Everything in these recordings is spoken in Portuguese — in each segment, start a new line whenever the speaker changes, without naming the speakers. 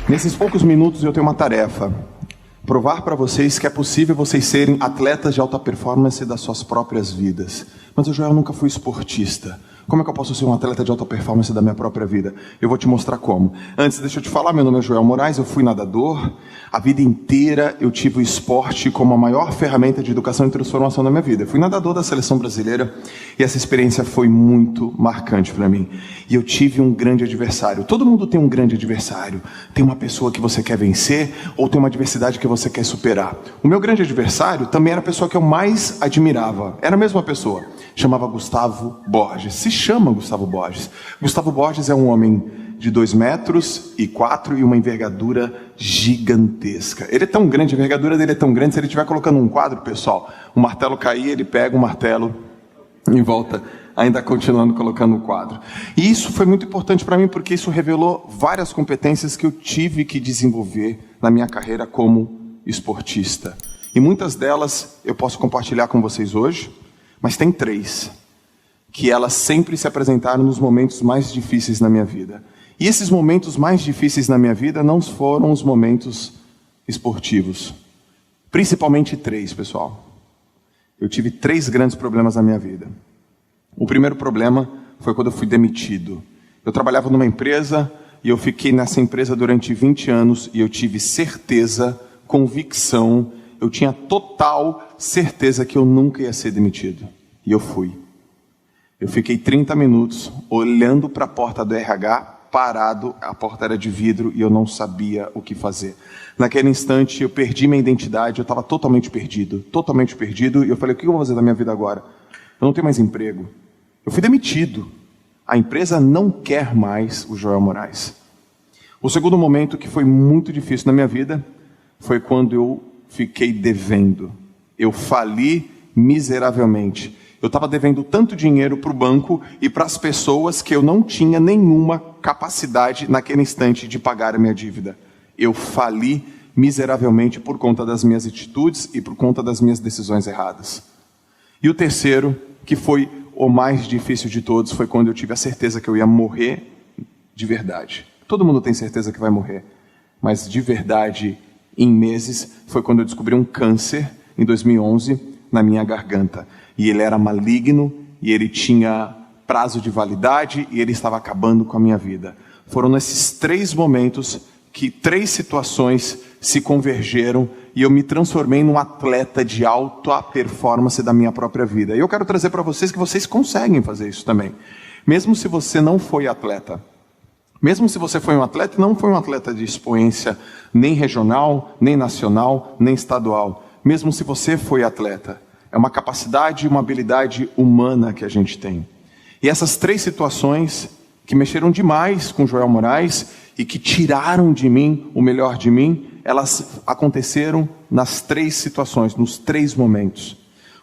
Nesses poucos minutos eu tenho uma tarefa. Provar para vocês que é possível vocês serem atletas de alta performance das suas próprias vidas. Mas o Joel nunca foi esportista. Como é que eu posso ser um atleta de alta performance da minha própria vida? Eu vou te mostrar como. Antes, deixa eu te falar, meu nome é Joel Moraes, eu fui nadador. A vida inteira eu tive o esporte como a maior ferramenta de educação e transformação da minha vida. Eu fui nadador da seleção brasileira e essa experiência foi muito marcante para mim. E eu tive um grande adversário. Todo mundo tem um grande adversário. Tem uma pessoa que você quer vencer ou tem uma adversidade que você quer superar. O meu grande adversário também era a pessoa que eu mais admirava. Era a mesma pessoa. Chamava Gustavo Borges. Se chama Gustavo Borges. Gustavo Borges é um homem de 2,4 metros e uma envergadura gigantesca. Ele é tão grande, a envergadura dele é tão grande, se ele estiver colocando um quadro, pessoal, o martelo cair, ele pega o martelo e volta, ainda continuando colocando o quadro. E isso foi muito importante para mim, porque isso revelou várias competências que eu tive que desenvolver na minha carreira como esportista. E muitas delas eu posso compartilhar com vocês hoje, mas tem 3, que elas sempre se apresentaram nos momentos mais difíceis na minha vida. E esses momentos mais difíceis na minha vida não foram os momentos esportivos. Principalmente 3, pessoal. Eu tive 3 grandes problemas na minha vida. O primeiro problema foi quando eu fui demitido. Eu trabalhava numa empresa e eu fiquei nessa empresa durante 20 anos e eu tive certeza, convicção, eu tinha total certeza que eu nunca ia ser demitido. E eu fui. Eu fiquei 30 minutos olhando para a porta do RH, parado, a porta era de vidro e eu não sabia o que fazer. Naquele instante eu perdi minha identidade, eu estava totalmente perdido, e eu falei, o que eu vou fazer da minha vida agora? Eu não tenho mais emprego. Eu fui demitido. A empresa não quer mais o Joel Moraes. O segundo momento que foi muito difícil na minha vida foi quando eu fiquei devendo. Eu fali miseravelmente. Eu estava devendo tanto dinheiro para o banco e para as pessoas que eu não tinha nenhuma capacidade naquele instante de pagar a minha dívida. Eu fali miseravelmente por conta das minhas atitudes e por conta das minhas decisões erradas. E o terceiro, que foi o mais difícil de todos, foi quando eu tive a certeza que eu ia morrer de verdade. Todo mundo tem certeza que vai morrer, mas de verdade, em meses, foi quando eu descobri um câncer, em 2011, na minha garganta. E ele era maligno, e ele tinha prazo de validade, e ele estava acabando com a minha vida. Foram nesses 3 momentos que 3 situações se convergeram, e eu me transformei num atleta de alta performance da minha própria vida. E eu quero trazer para vocês que vocês conseguem fazer isso também. Mesmo se você não foi atleta. Mesmo se você foi um atleta, não foi um atleta de expoência nem regional, nem nacional, nem estadual. Mesmo se você foi atleta. É uma capacidade e uma habilidade humana que a gente tem. E essas 3 situações que mexeram demais com Joel Moraes e que tiraram de mim o melhor de mim, elas aconteceram nas 3 situações, nos 3 momentos.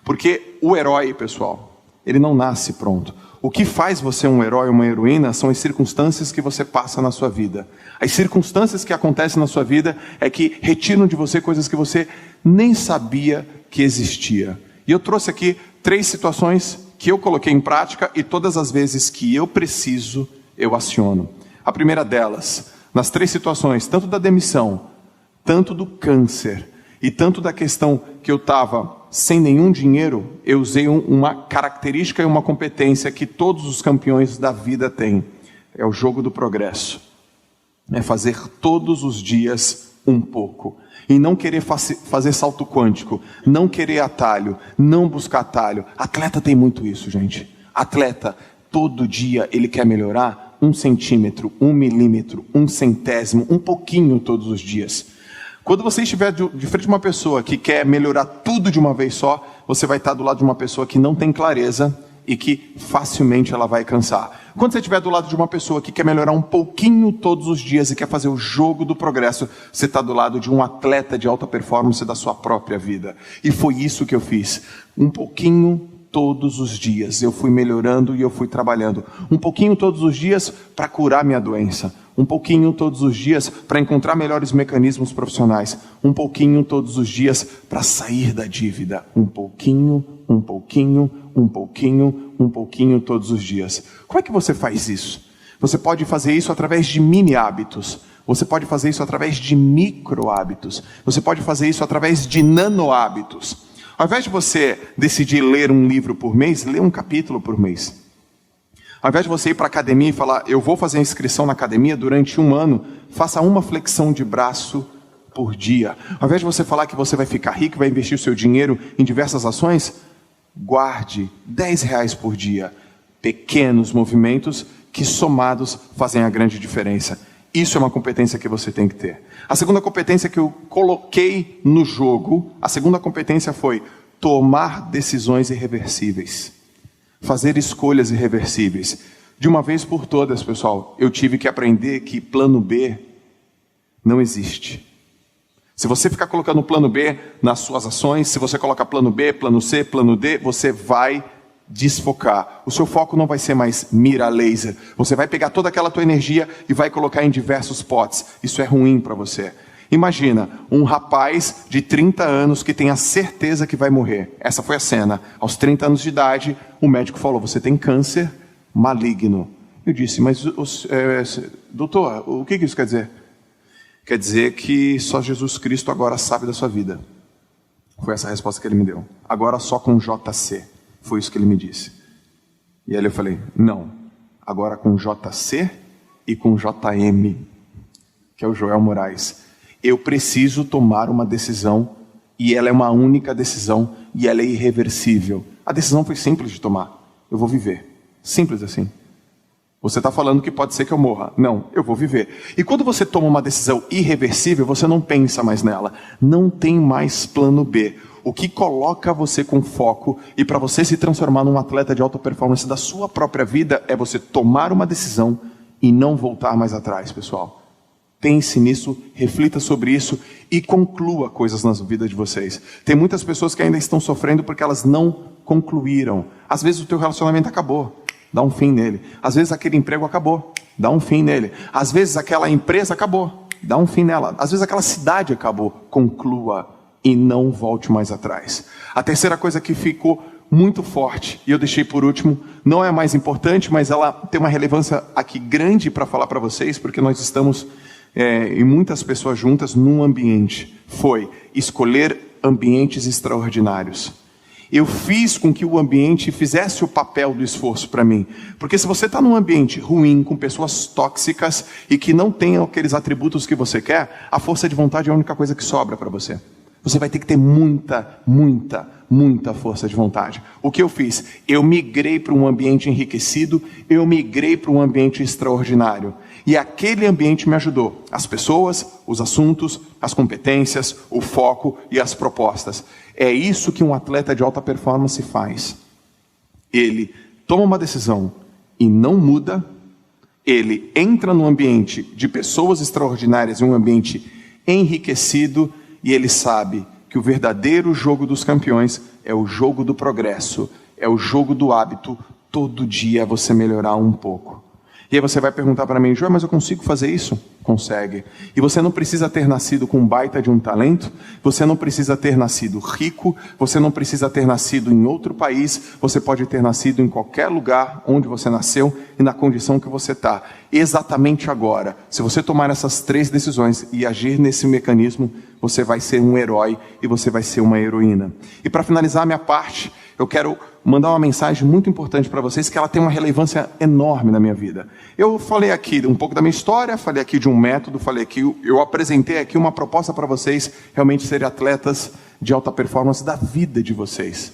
Porque o herói, pessoal, ele não nasce pronto. O que faz você um herói ou uma heroína são as circunstâncias que você passa na sua vida. As circunstâncias que acontecem na sua vida é que retiram de você coisas que você nem sabia que existia. E eu trouxe aqui 3 situações que eu coloquei em prática e todas as vezes que eu preciso, eu aciono. A primeira delas, nas 3 situações, tanto da demissão, tanto do câncer e tanto da questão que eu estava sem nenhum dinheiro, eu usei uma característica e uma competência que todos os campeões da vida têm. É o jogo do progresso. É fazer todos os dias um pouco. E não querer fazer salto quântico, não querer atalho, não buscar atalho. Atleta tem muito isso, gente. Atleta, todo dia ele quer melhorar 1 centímetro, 1 milímetro, 1 centésimo, um pouquinho todos os dias. Quando você estiver de frente a uma pessoa que quer melhorar tudo de uma vez só, você vai estar do lado de uma pessoa que não tem clareza e que facilmente ela vai cansar. Quando você estiver do lado de uma pessoa que quer melhorar um pouquinho todos os dias e quer fazer o jogo do progresso, você está do lado de um atleta de alta performance da sua própria vida. E foi isso que eu fiz. Um pouquinho todos os dias. Eu fui melhorando e eu fui trabalhando. Um pouquinho todos os dias para curar minha doença. Um pouquinho todos os dias para encontrar melhores mecanismos profissionais. Um pouquinho todos os dias para sair da dívida. Um pouquinho todos os dias. Como é que você faz isso? Você pode fazer isso através de mini hábitos. Você pode fazer isso através de micro hábitos. Você pode fazer isso através de nano hábitos. Ao invés de você decidir ler um livro por mês, lê um capítulo por mês. Ao invés de você ir para a academia e falar, eu vou fazer a inscrição na academia durante 1 ano, faça uma flexão de braço por dia. Ao invés de você falar que você vai ficar rico, vai investir o seu dinheiro em diversas ações, guarde R$10 por dia. Pequenos movimentos que somados fazem a grande diferença. Isso é uma competência que você tem que ter. A segunda competência que eu coloquei no jogo, a segunda competência foi tomar decisões irreversíveis. Fazer escolhas irreversíveis. De uma vez por todas, pessoal, eu tive que aprender que plano B não existe. Se você ficar colocando plano B nas suas ações, se você colocar plano B, plano C, plano D, você vai desfocar. O seu foco não vai ser mais mira laser. Você vai pegar toda aquela tua energia e vai colocar em diversos potes. Isso é ruim para você. Imagina, um rapaz de 30 anos que tem a certeza que vai morrer. Essa foi a cena. Aos 30 anos de idade, o médico falou, você tem câncer maligno. Eu disse, mas doutor, o que isso quer dizer? Quer dizer que só Jesus Cristo agora sabe da sua vida. Foi essa a resposta que ele me deu. Agora só com JC. Foi isso que ele me disse. E aí eu falei, não. Agora com JC e com JM, que é o Joel Moraes. Eu preciso tomar uma decisão e ela é uma única decisão e ela é irreversível. A decisão foi simples de tomar. Eu vou viver. Simples assim. Você está falando que pode ser que eu morra. Não, eu vou viver. E quando você toma uma decisão irreversível, você não pensa mais nela. Não tem mais plano B. O que coloca você com foco e para você se transformar num atleta de alta performance da sua própria vida é você tomar uma decisão e não voltar mais atrás, pessoal. Pense nisso, reflita sobre isso e conclua coisas na vida de vocês. Tem muitas pessoas que ainda estão sofrendo porque elas não concluíram. Às vezes o teu relacionamento acabou. Dá um fim nele. Às vezes aquele emprego acabou, dá um fim nele. Às vezes aquela empresa acabou, dá um fim nela. Às vezes aquela cidade acabou, conclua e não volte mais atrás. A terceira coisa que ficou muito forte, e eu deixei por último, não é a mais importante, mas ela tem uma relevância aqui grande para falar para vocês, porque nós estamos e muitas pessoas juntas num ambiente, foi escolher ambientes extraordinários. Eu fiz com que o ambiente fizesse o papel do esforço para mim. Porque se você está num ambiente ruim, com pessoas tóxicas e que não tenham aqueles atributos que você quer, a força de vontade é a única coisa que sobra para você. Você vai ter que ter muita, muita, muita força de vontade. O que eu fiz? Eu migrei para um ambiente enriquecido, eu migrei para um ambiente extraordinário. E aquele ambiente me ajudou. As pessoas, os assuntos, as competências, o foco e as propostas. É isso que um atleta de alta performance faz. Ele toma uma decisão e não muda. Ele entra num ambiente de pessoas extraordinárias, em um ambiente enriquecido, e ele sabe que o verdadeiro jogo dos campeões é o jogo do progresso, é o jogo do hábito, todo dia você melhorar um pouco. E aí você vai perguntar para mim, João, mas eu consigo fazer isso? Consegue. E você não precisa ter nascido com um baita de um talento, você não precisa ter nascido rico, você não precisa ter nascido em outro país, você pode ter nascido em qualquer lugar onde você nasceu e na condição que você está. Exatamente agora, se você tomar essas 3 decisões e agir nesse mecanismo, você vai ser um herói e você vai ser uma heroína. E para finalizar a minha parte, eu quero mandar uma mensagem muito importante para vocês, que ela tem uma relevância enorme na minha vida. Eu falei aqui um pouco da minha história, falei aqui de um método, falei aqui, eu apresentei aqui uma proposta para vocês realmente serem atletas de alta performance da vida de vocês.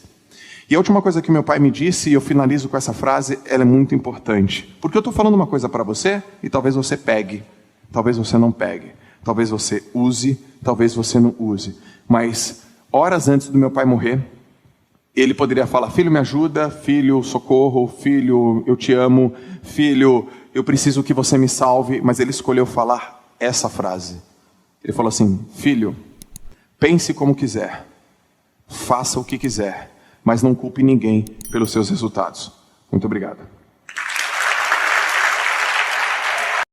E a última coisa que meu pai me disse, e eu finalizo com essa frase, ela é muito importante. Porque eu estou falando uma coisa para você, e talvez você pegue, talvez você não pegue, talvez você use, talvez você não use. Mas, horas antes do meu pai morrer, ele poderia falar, filho, me ajuda, filho, socorro, filho, eu te amo, filho, eu preciso que você me salve, mas ele escolheu falar essa frase. Ele falou assim, filho, pense como quiser, faça o que quiser, mas não culpe ninguém pelos seus resultados. Muito obrigado.